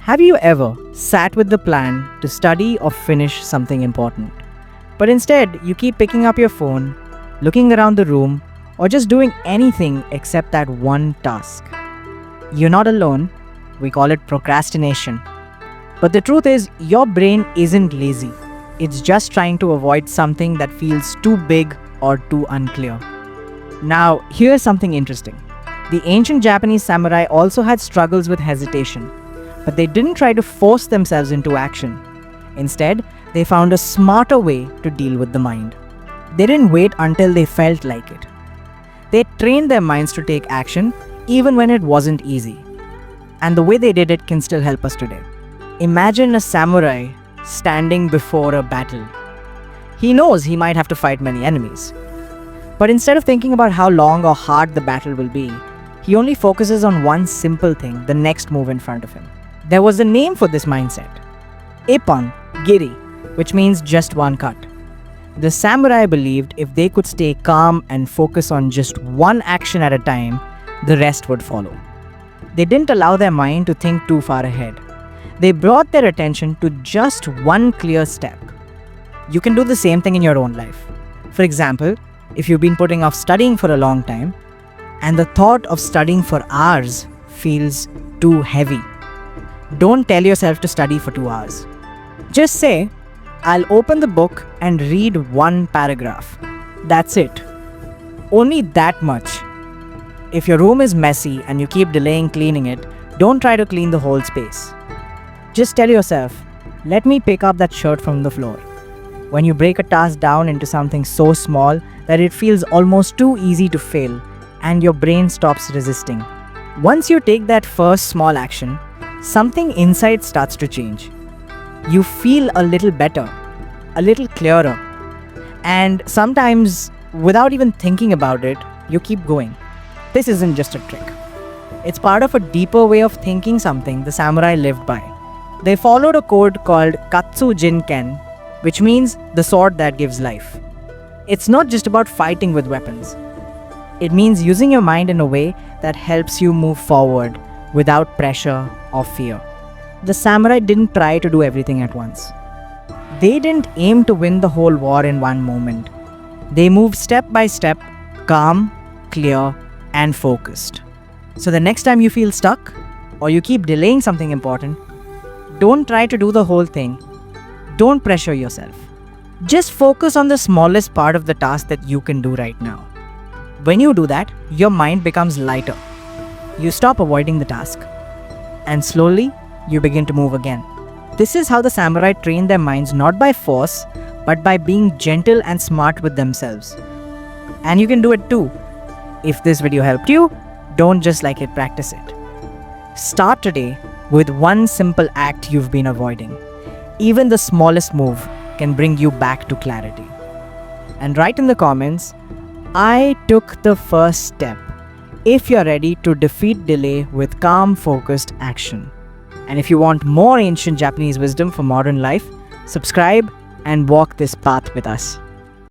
Have you ever sat with the plan to study or finish something important, but instead you keep picking up your phone, looking around the room, or just doing anything except that one task? You're not alone. We call it procrastination. But the truth is, your brain isn't lazy. It's just trying to avoid something that feels too big or too unclear. Now, here's something interesting. The ancient Japanese samurai also had struggles with hesitation, but they didn't try to force themselves into action. Instead, they found a smarter way to deal with the mind. They didn't wait until they felt like it. They trained their minds to take action even when it wasn't easy. And the way they did it can still help us today. Imagine a samurai standing before a battle. He knows he might have to fight many enemies. But instead of thinking about how long or hard the battle will be, he only focuses on one simple thing, the next move in front of him. There was a name for this mindset. Ippon Giri, which means just one cut. The samurai believed if they could stay calm and focus on just one action at a time, the rest would follow. They didn't allow their mind to think too far ahead. They brought their attention to just one clear step. You can do the same thing in your own life. For example, if you've been putting off studying for a long time, and the thought of studying for hours feels too heavy, don't tell yourself to study for 2 hours. Just say, I'll open the book and read one paragraph. That's it. Only that much. If your room is messy and you keep delaying cleaning it, don't try to clean the whole space. Just tell yourself, let me pick up that shirt from the floor. When you break a task down into something so small that it feels almost too easy to fail, and your brain stops resisting. Once you take that first small action, something inside starts to change. You feel a little better, a little clearer, and sometimes, without even thinking about it, you keep going. This isn't just a trick. It's part of a deeper way of thinking, something the samurai lived by. They followed a code called Katsu Jin Ken, which means the sword that gives life. It's not just about fighting with weapons. It means using your mind in a way that helps you move forward without pressure or fear. The samurai didn't try to do everything at once. They didn't aim to win the whole war in one moment. They moved step by step, calm, clear, and focused. So the next time you feel stuck or you keep delaying something important, don't try to do the whole thing. Don't pressure yourself. Just focus on the smallest part of the task that you can do right now. When you do that, your mind becomes lighter. You stop avoiding the task. And slowly, you begin to move again. This is how the samurai trained their minds, not by force, but by being gentle and smart with themselves. And you can do it too. If this video helped you, don't just like it, practice it. Start today with one simple act you've been avoiding. Even the smallest move can bring you back to clarity. And write in the comments, I took the first step, if you're ready to defeat delay with calm, focused action. And if you want more ancient Japanese wisdom for modern life, subscribe and walk this path with us.